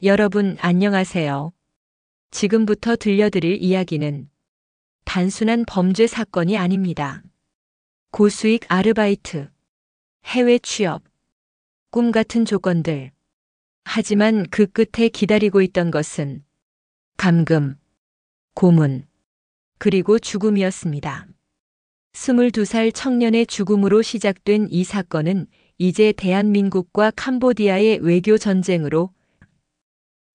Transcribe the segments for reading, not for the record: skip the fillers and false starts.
여러분 안녕하세요. 지금부터 들려드릴 이야기는 단순한 범죄 사건이 아닙니다. 고수익 아르바이트, 해외 취업, 꿈 같은 조건들. 하지만 그 끝에 기다리고 있던 것은 감금, 고문, 그리고 죽음이었습니다. 22살 청년의 죽음으로 시작된 이 사건은 이제 대한민국과 캄보디아의 외교 전쟁으로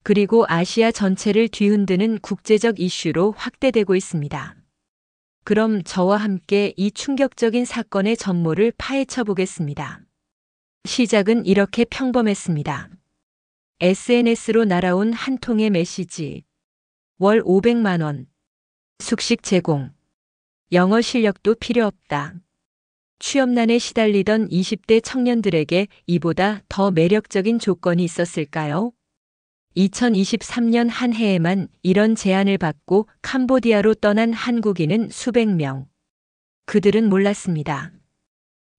그리고 아시아 전체를 뒤흔드는 국제적 이슈로 확대되고 있습니다. 그럼 저와 함께 이 충격적인 사건의 전모를 파헤쳐 보겠습니다. 시작은 이렇게 평범했습니다. SNS로 날아온 한 통의 메시지. 월 500만 원. 숙식 제공. 영어 실력도 필요 없다. 취업난에 시달리던 20대 청년들에게 이보다 더 매력적인 조건이 있었을까요? 2023년 한 해에만 이런 제안을 받고 캄보디아로 떠난 한국인은 수백 명. 그들은 몰랐습니다.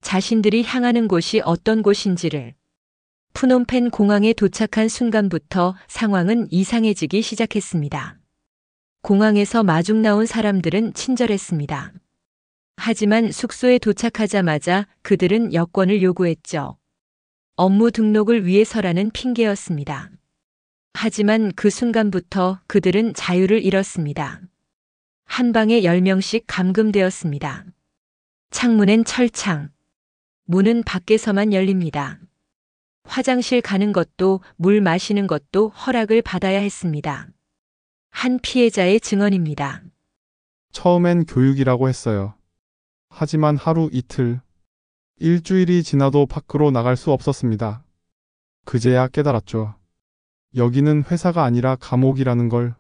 자신들이 향하는 곳이 어떤 곳인지를. 푸놈펜 공항에 도착한 순간부터 상황은 이상해지기 시작했습니다. 공항에서 마중 나온 사람들은 친절했습니다. 하지만 숙소에 도착하자마자 그들은 여권을 요구했죠. 업무 등록을 위해서라는 핑계였습니다. 하지만 그 순간부터 그들은 자유를 잃었습니다. 한 방에 10명씩 감금되었습니다. 창문엔 철창, 문은 밖에서만 열립니다. 화장실 가는 것도 물 마시는 것도 허락을 받아야 했습니다. 한 피해자의 증언입니다. 처음엔 교육이라고 했어요. 하지만 하루 이틀, 일주일이 지나도 밖으로 나갈 수 없었습니다. 그제야 깨달았죠. 여기는 회사가 아니라 감옥이라는 걸.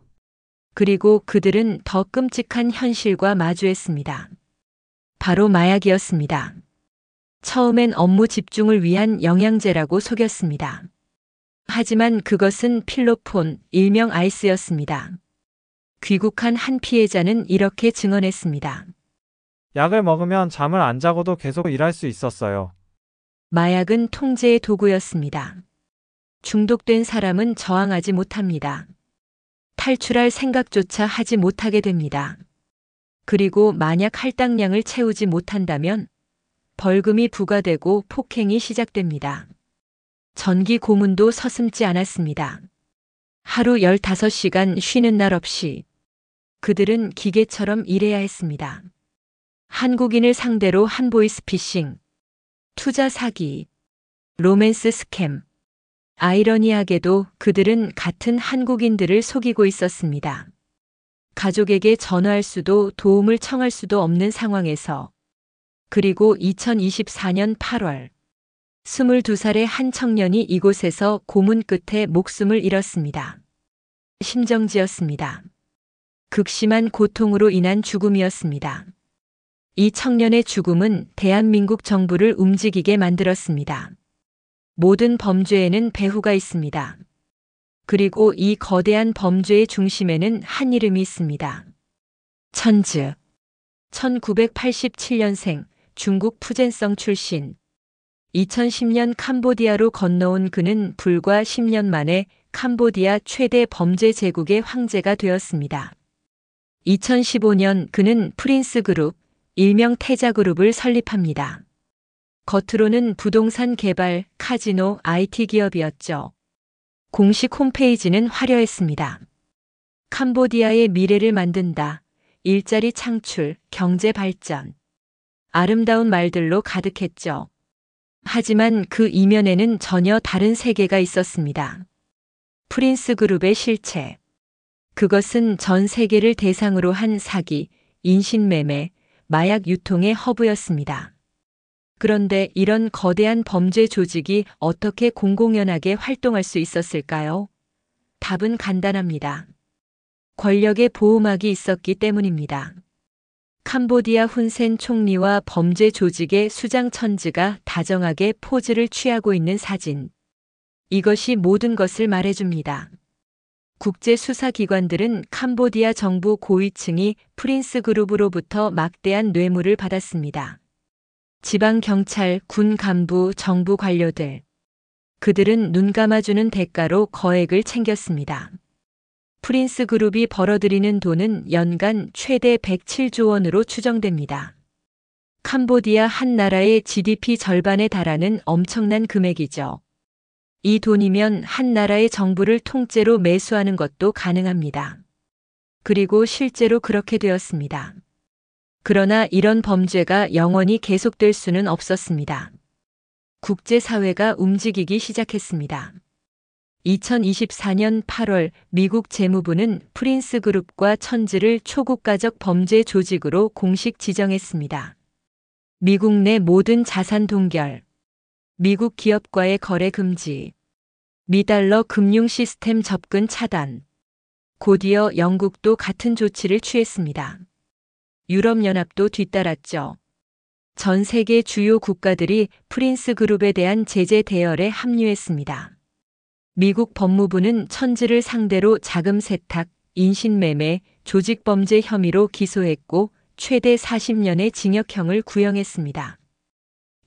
그리고 그들은 더 끔찍한 현실과 마주했습니다. 바로 마약이었습니다. 처음엔 업무 집중을 위한 영양제라고 속였습니다. 하지만 그것은 필로폰, 일명 아이스였습니다. 귀국한 한 피해자는 이렇게 증언했습니다. 약을 먹으면 잠을 안 자고도 계속 일할 수 있었어요. 마약은 통제의 도구였습니다. 중독된 사람은 저항하지 못합니다. 탈출할 생각조차 하지 못하게 됩니다. 그리고 만약 할당량을 채우지 못한다면 벌금이 부과되고 폭행이 시작됩니다. 전기 고문도 서슴지 않았습니다. 하루 15시간 쉬는 날 없이 그들은 기계처럼 일해야 했습니다. 한국인을 상대로 한 보이스피싱, 투자 사기, 로맨스 스캠. 아이러니하게도 그들은 같은 한국인들을 속이고 있었습니다. 가족에게 전화할 수도 도움을 청할 수도 없는 상황에서. 그리고 2024년 8월 22살의 한 청년이 이곳에서 고문 끝에 목숨을 잃었습니다. 심정지였습니다. 극심한 고통으로 인한 죽음이었습니다. 이 청년의 죽음은 대한민국 정부를 움직이게 만들었습니다. 모든 범죄에는 배후가 있습니다. 그리고 이 거대한 범죄의 중심에는 한 이름이 있습니다. 천즈. 1987년생, 중국 푸젠성 출신. 2010년 캄보디아로 건너온 그는 불과 10년 만에 캄보디아 최대 범죄 제국의 황제가 되었습니다. 2015년 그는 프린스 그룹, 일명 태자 그룹을 설립합니다. 겉으로는 부동산 개발, 카지노, IT 기업이었죠. 공식 홈페이지는 화려했습니다. 캄보디아의 미래를 만든다. 일자리 창출, 경제 발전. 아름다운 말들로 가득했죠. 하지만 그 이면에는 전혀 다른 세계가 있었습니다. 프린스 그룹의 실체. 그것은 전 세계를 대상으로 한 사기, 인신매매, 마약 유통의 허브였습니다. 그런데 이런 거대한 범죄 조직이 어떻게 공공연하게 활동할 수 있었을까요? 답은 간단합니다. 권력의 보호막이 있었기 때문입니다. 캄보디아 훈센 총리와 범죄 조직의 수장 천즈가 다정하게 포즈를 취하고 있는 사진. 이것이 모든 것을 말해줍니다. 국제 수사기관들은 캄보디아 정부 고위층이 프린스 그룹으로부터 막대한 뇌물을 받았습니다. 지방 경찰, 군 간부, 정부 관료들. 그들은 눈 감아주는 대가로 거액을 챙겼습니다. 프린스 그룹이 벌어들이는 돈은 연간 최대 107조 원으로 추정됩니다. 캄보디아 한 나라의 GDP 절반에 달하는 엄청난 금액이죠. 이 돈이면 한 나라의 정부를 통째로 매수하는 것도 가능합니다. 그리고 실제로 그렇게 되었습니다. 그러나 이런 범죄가 영원히 계속될 수는 없었습니다. 국제사회가 움직이기 시작했습니다. 2024년 8월 미국 재무부는 프린스 그룹과 천지를 초국가적 범죄 조직으로 공식 지정했습니다. 미국 내 모든 자산 동결, 미국 기업과의 거래 금지, 미달러 금융 시스템 접근 차단, 곧이어 영국도 같은 조치를 취했습니다. 유럽연합도 뒤따랐죠. 전 세계 주요 국가들이 프린스 그룹에 대한 제재 대열에 합류했습니다. 미국 법무부는 천지를 상대로 자금 세탁, 인신매매, 조직범죄 혐의로 기소했고 최대 40년의 징역형을 구형했습니다.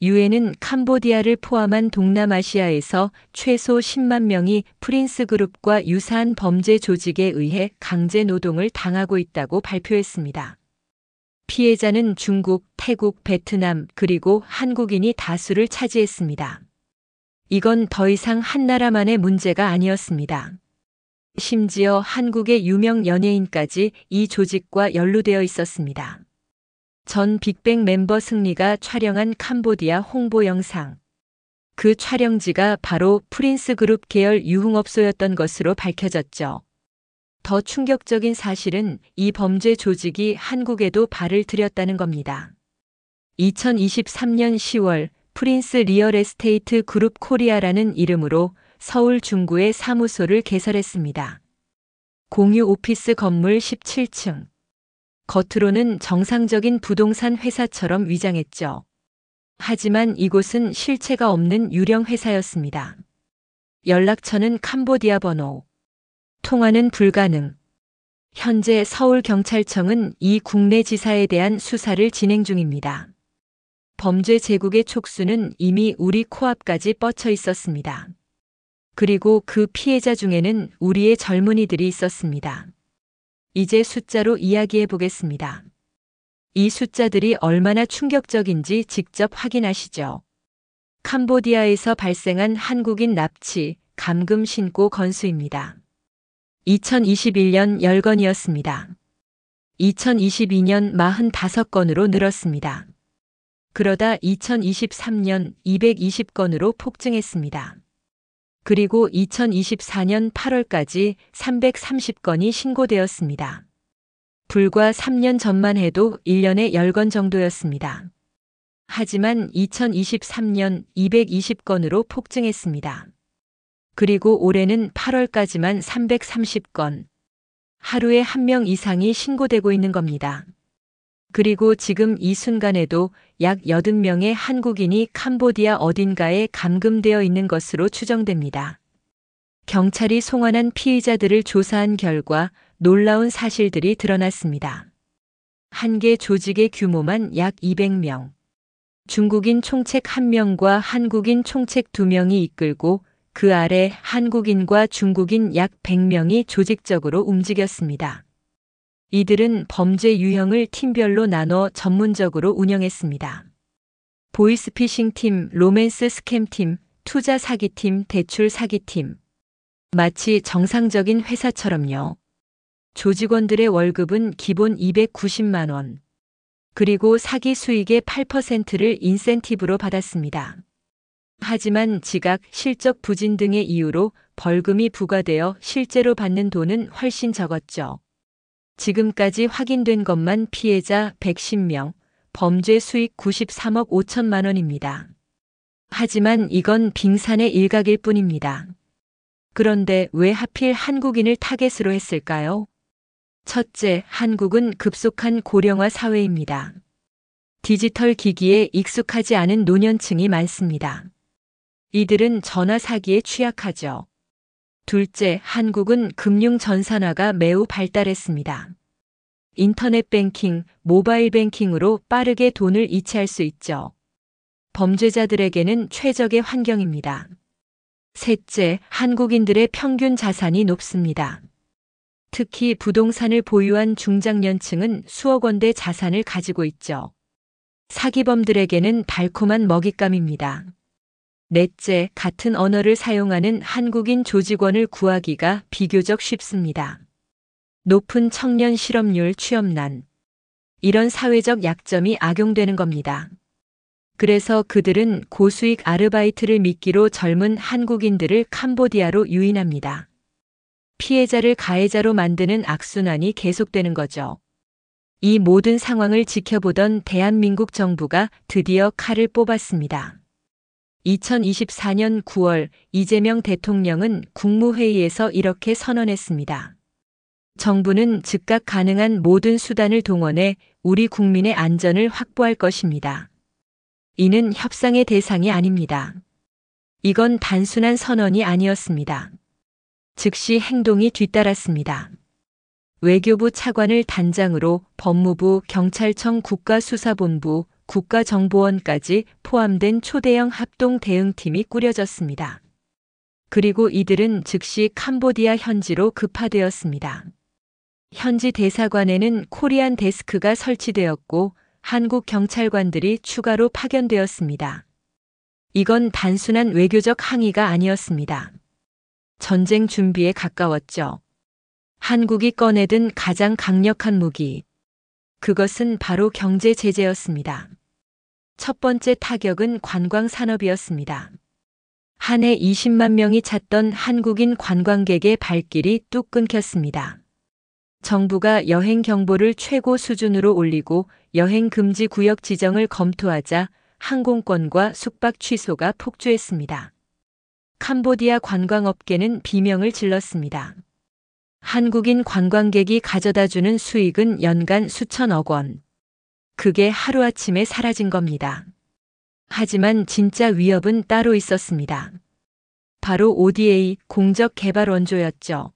유엔은 캄보디아를 포함한 동남아시아에서 최소 10만 명이 프린스 그룹과 유사한 범죄 조직에 의해 강제 노동을 당하고 있다고 발표했습니다. 피해자는 중국, 태국, 베트남, 그리고 한국인이 다수를 차지했습니다. 이건 더 이상 한 나라만의 문제가 아니었습니다. 심지어 한국의 유명 연예인까지 이 조직과 연루되어 있었습니다. 전 빅뱅 멤버 승리가 촬영한 캄보디아 홍보 영상. 그 촬영지가 바로 프린스 그룹 계열 유흥업소였던 것으로 밝혀졌죠. 더 충격적인 사실은 이 범죄 조직이 한국에도 발을 들였다는 겁니다. 2023년 10월 프린스 리얼 에스테이트 그룹 코리아라는 이름으로 서울 중구에 사무소를 개설했습니다. 공유 오피스 건물 17층. 겉으로는 정상적인 부동산 회사처럼 위장했죠. 하지만 이곳은 실체가 없는 유령 회사였습니다. 연락처는 캄보디아 번호. 통화는 불가능. 현재 서울경찰청은 이 국내 지사에 대한 수사를 진행 중입니다. 범죄 제국의 촉수는 이미 우리 코앞까지 뻗쳐 있었습니다. 그리고 그 피해자 중에는 우리의 젊은이들이 있었습니다. 이제 숫자로 이야기해 보겠습니다. 이 숫자들이 얼마나 충격적인지 직접 확인하시죠. 캄보디아에서 발생한 한국인 납치, 감금 신고 건수입니다. 2021년 10건이었습니다. 2022년 45건으로 늘었습니다. 그러다 2023년 220건으로 폭증했습니다. 그리고 2024년 8월까지 330건이 신고되었습니다. 불과 3년 전만 해도 1년에 10건 정도였습니다. 하지만 2023년 220건으로 폭증했습니다. 그리고 올해는 8월까지만 330건. 하루에 1명 이상이 신고되고 있는 겁니다. 그리고 지금 이 순간에도 약 80명의 한국인이 캄보디아 어딘가에 감금되어 있는 것으로 추정됩니다. 경찰이 송환한 피의자들을 조사한 결과 놀라운 사실들이 드러났습니다. 한 개 조직의 규모만 약 200명. 중국인 총책 1명과 한국인 총책 2명이 이끌고 그 아래 한국인과 중국인 약 100명이 조직적으로 움직였습니다. 이들은 범죄 유형을 팀별로 나눠 전문적으로 운영했습니다. 보이스피싱 팀, 로맨스 스캠 팀, 투자 사기 팀, 대출 사기 팀. 마치 정상적인 회사처럼요. 조직원들의 월급은 기본 290만 원. 그리고 사기 수익의 8%를 인센티브로 받았습니다. 하지만 지각, 실적 부진 등의 이유로 벌금이 부과되어 실제로 받는 돈은 훨씬 적었죠. 지금까지 확인된 것만 피해자 110명, 범죄 수익 93억 5천만 원입니다. 하지만 이건 빙산의 일각일 뿐입니다. 그런데 왜 하필 한국인을 타겟으로 했을까요? 첫째, 한국은 급속한 고령화 사회입니다. 디지털 기기에 익숙하지 않은 노년층이 많습니다. 이들은 전화 사기에 취약하죠. 둘째, 한국은 금융 전산화가 매우 발달했습니다. 인터넷 뱅킹, 모바일 뱅킹으로 빠르게 돈을 이체할 수 있죠. 범죄자들에게는 최적의 환경입니다. 셋째, 한국인들의 평균 자산이 높습니다. 특히 부동산을 보유한 중장년층은 수억 원대 자산을 가지고 있죠. 사기범들에게는 달콤한 먹잇감입니다. 넷째, 같은 언어를 사용하는 한국인 조직원을 구하기가 비교적 쉽습니다. 높은 청년 실업률 취업난. 이런 사회적 약점이 악용되는 겁니다. 그래서 그들은 고수익 아르바이트를 미끼로 젊은 한국인들을 캄보디아로 유인합니다. 피해자를 가해자로 만드는 악순환이 계속되는 거죠. 이 모든 상황을 지켜보던 대한민국 정부가 드디어 칼을 뽑았습니다. 2024년 9월 이재명 대통령은 국무회의에서 이렇게 선언했습니다. 정부는 즉각 가능한 모든 수단을 동원해 우리 국민의 안전을 확보할 것입니다. 이는 협상의 대상이 아닙니다. 이건 단순한 선언이 아니었습니다. 즉시 행동이 뒤따랐습니다. 외교부 차관을 단장으로 법무부, 경찰청 국가수사본부, 국가정보원까지 포함된 초대형 합동 대응팀이 꾸려졌습니다. 그리고 이들은 즉시 캄보디아 현지로 급파되었습니다. 현지 대사관에는 코리안 데스크가 설치되었고 한국 경찰관들이 추가로 파견되었습니다. 이건 단순한 외교적 항의가 아니었습니다. 전쟁 준비에 가까웠죠. 한국이 꺼내든 가장 강력한 무기. 그것은 바로 경제 제재였습니다. 첫 번째 타격은 관광 산업이었습니다. 한 해 20만 명이 찾던 한국인 관광객의 발길이 뚝 끊겼습니다. 정부가 여행 경보를 최고 수준으로 올리고 여행 금지 구역 지정을 검토하자 항공권과 숙박 취소가 폭주했습니다. 캄보디아 관광업계는 비명을 질렀습니다. 한국인 관광객이 가져다주는 수익은 연간 수천억 원. 그게 하루아침에 사라진 겁니다. 하지만 진짜 위협은 따로 있었습니다. 바로 ODA 공적 개발 원조였죠.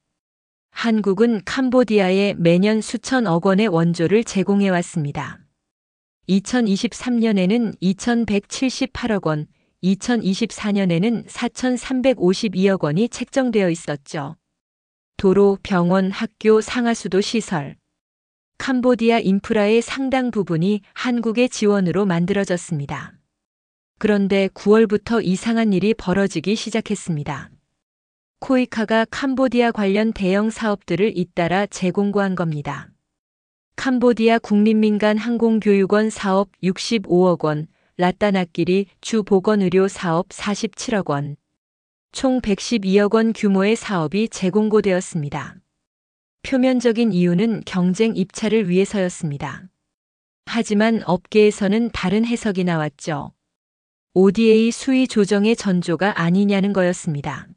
한국은 캄보디아에 매년 수천억 원의 원조를 제공해 왔습니다. 2023년에는 2,178억 원, 2024년에는 4,352억 원이 책정되어 있었죠. 도로, 병원, 학교, 상하수도 시설. 캄보디아 인프라의 상당 부분이 한국의 지원으로 만들어졌습니다. 그런데 9월부터 이상한 일이 벌어지기 시작했습니다. 코이카가 캄보디아 관련 대형 사업들을 잇따라 재공고한 겁니다. 캄보디아 국민민간 항공교육원 사업 65억 원, 라따나끼리 주보건의료 사업 47억 원, 총 112억 원 규모의 사업이 재공고되었습니다. 표면적인 이유는 경쟁 입찰을 위해서였습니다. 하지만 업계에서는 다른 해석이 나왔죠. ODA 수위 조정의 전조가 아니냐는 거였습니다.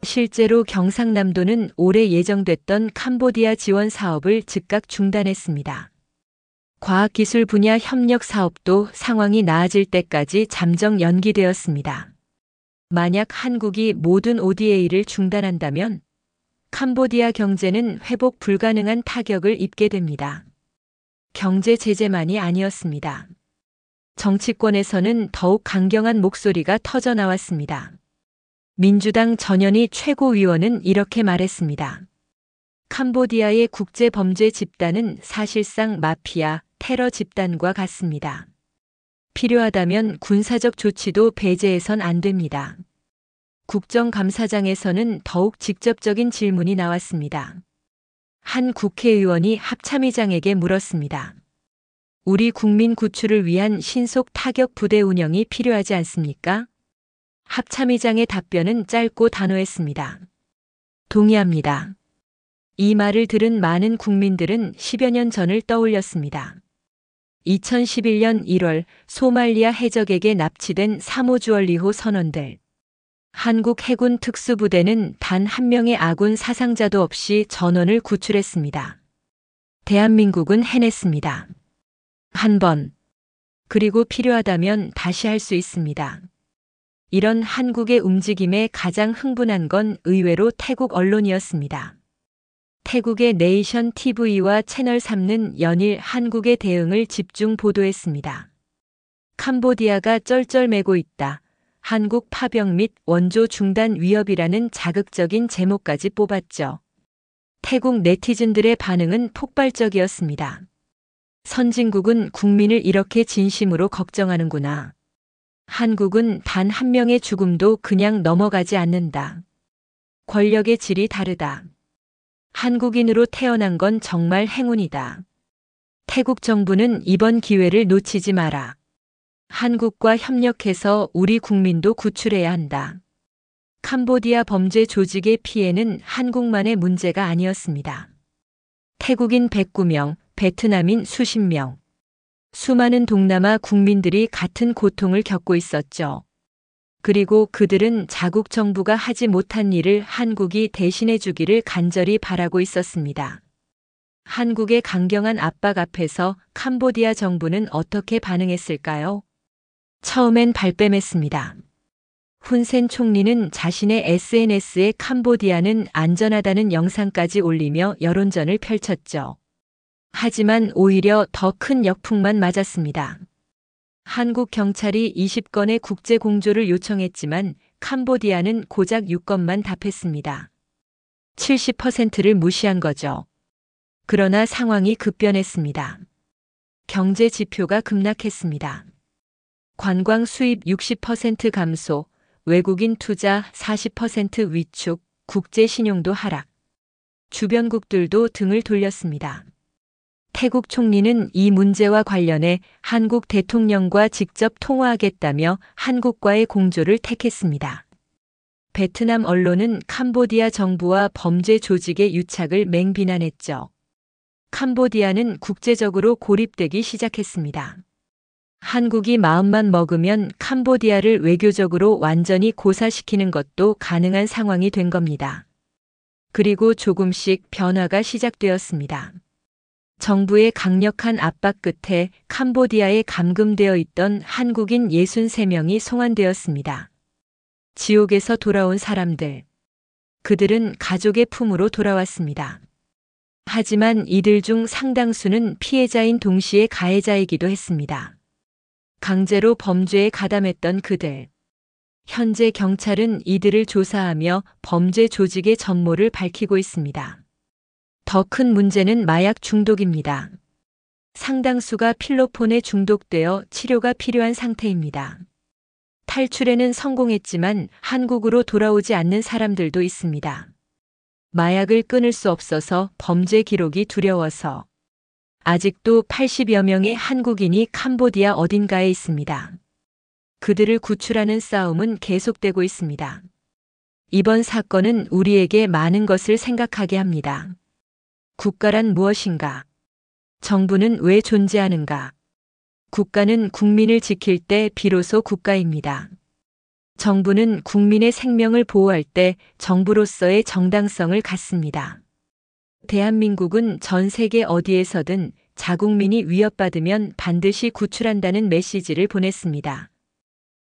실제로 경상남도는 올해 예정됐던 캄보디아 지원 사업을 즉각 중단했습니다. 과학기술 분야 협력 사업도 상황이 나아질 때까지 잠정 연기되었습니다. 만약 한국이 모든 ODA를 중단한다면 캄보디아 경제는 회복 불가능한 타격을 입게 됩니다. 경제 제재만이 아니었습니다. 정치권에서는 더욱 강경한 목소리가 터져 나왔습니다. 민주당 전현희 최고위원은 이렇게 말했습니다. 캄보디아의 국제범죄 집단은 사실상 마피아, 테러 집단과 같습니다. 필요하다면 군사적 조치도 배제해선 안 됩니다. 국정감사장에서는 더욱 직접적인 질문이 나왔습니다. 한 국회의원이 합참의장에게 물었습니다. 우리 국민 구출을 위한 신속 타격 부대 운영이 필요하지 않습니까? 합참의장의 답변은 짧고 단호했습니다. 동의합니다. 이 말을 들은 많은 국민들은 10여 년 전을 떠올렸습니다. 2011년 1월 소말리아 해적에게 납치된 사모주얼리호 선원들. 한국 해군 특수부대는 단 한 명의 아군 사상자도 없이 전원을 구출했습니다. 대한민국은 해냈습니다. 한 번. 그리고 필요하다면 다시 할 수 있습니다. 이런 한국의 움직임에 가장 흥분한 건 의외로 태국 언론이었습니다. 태국의 네이션 TV와 채널 3는 연일 한국의 대응을 집중 보도했습니다. 캄보디아가 쩔쩔매고 있다. 한국 파병 및 원조 중단 위협이라는 자극적인 제목까지 뽑았죠. 태국 네티즌들의 반응은 폭발적이었습니다. 선진국은 국민을 이렇게 진심으로 걱정하는구나. 한국은 단 한 명의 죽음도 그냥 넘어가지 않는다. 권력의 질이 다르다. 한국인으로 태어난 건 정말 행운이다. 태국 정부는 이번 기회를 놓치지 마라. 한국과 협력해서 우리 국민도 구출해야 한다. 캄보디아 범죄 조직의 피해는 한국만의 문제가 아니었습니다. 태국인 109명, 베트남인 수십 명. 수많은 동남아 국민들이 같은 고통을 겪고 있었죠. 그리고 그들은 자국 정부가 하지 못한 일을 한국이 대신해 주기를 간절히 바라고 있었습니다. 한국의 강경한 압박 앞에서 캄보디아 정부는 어떻게 반응했을까요? 처음엔 발뺌했습니다. 훈센 총리는 자신의 SNS에 캄보디아는 안전하다는 영상까지 올리며 여론전을 펼쳤죠. 하지만 오히려 더 큰 역풍만 맞았습니다. 한국 경찰이 20건의 국제 공조를 요청했지만 캄보디아는 고작 6건만 답했습니다. 70%를 무시한 거죠. 그러나 상황이 급변했습니다. 경제 지표가 급락했습니다. 관광 수입 60% 감소, 외국인 투자 40% 위축, 국제 신용도 하락. 주변국들도 등을 돌렸습니다. 태국 총리는 이 문제와 관련해 한국 대통령과 직접 통화하겠다며 한국과의 공조를 택했습니다. 베트남 언론은 캄보디아 정부와 범죄 조직의 유착을 맹비난했죠. 캄보디아는 국제적으로 고립되기 시작했습니다. 한국이 마음만 먹으면 캄보디아를 외교적으로 완전히 고사시키는 것도 가능한 상황이 된 겁니다. 그리고 조금씩 변화가 시작되었습니다. 정부의 강력한 압박 끝에 캄보디아에 감금되어 있던 한국인 63명이 송환되었습니다. 지옥에서 돌아온 사람들. 그들은 가족의 품으로 돌아왔습니다. 하지만 이들 중 상당수는 피해자인 동시에 가해자이기도 했습니다. 강제로 범죄에 가담했던 그들. 현재 경찰은 이들을 조사하며 범죄 조직의 전모를 밝히고 있습니다. 더 큰 문제는 마약 중독입니다. 상당수가 필로폰에 중독되어 치료가 필요한 상태입니다. 탈출에는 성공했지만 한국으로 돌아오지 않는 사람들도 있습니다. 마약을 끊을 수 없어서 범죄 기록이 두려워서. 아직도 80여 명의 한국인이 캄보디아 어딘가에 있습니다. 그들을 구출하는 싸움은 계속되고 있습니다. 이번 사건은 우리에게 많은 것을 생각하게 합니다. 국가란 무엇인가? 정부는 왜 존재하는가? 국가는 국민을 지킬 때 비로소 국가입니다. 정부는 국민의 생명을 보호할 때 정부로서의 정당성을 갖습니다. 대한민국은 전 세계 어디에서든 자국민이 위협받으면 반드시 구출한다는 메시지를 보냈습니다.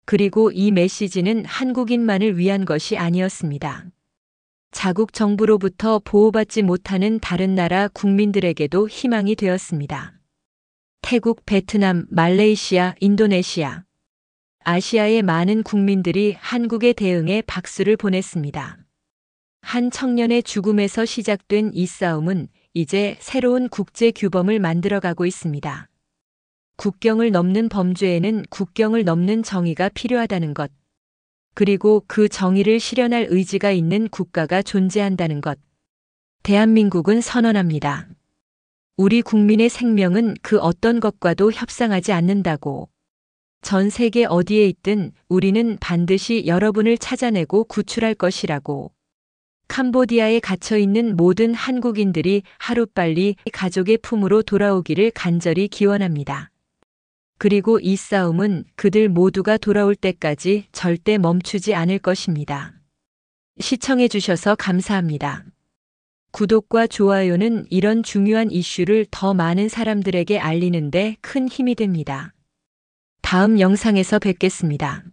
그리고 이 메시지는 한국인만을 위한 것이 아니었습니다. 자국 정부로부터 보호받지 못하는 다른 나라 국민들에게도 희망이 되었습니다. 태국, 베트남, 말레이시아, 인도네시아. 아시아의 많은 국민들이 한국의 대응에 박수를 보냈습니다. 한 청년의 죽음에서 시작된 이 싸움은 이제 새로운 국제 규범을 만들어가고 있습니다. 국경을 넘는 범죄에는 국경을 넘는 정의가 필요하다는 것. 그리고 그 정의를 실현할 의지가 있는 국가가 존재한다는 것. 대한민국은 선언합니다. 우리 국민의 생명은 그 어떤 것과도 협상하지 않는다고. 전 세계 어디에 있든 우리는 반드시 여러분을 찾아내고 구출할 것이라고. 캄보디아에 갇혀 있는 모든 한국인들이 하루빨리 가족의 품으로 돌아오기를 간절히 기원합니다. 그리고 이 싸움은 그들 모두가 돌아올 때까지 절대 멈추지 않을 것입니다. 시청해 주셔서 감사합니다. 구독과 좋아요는 이런 중요한 이슈를 더 많은 사람들에게 알리는데 큰 힘이 됩니다. 다음 영상에서 뵙겠습니다.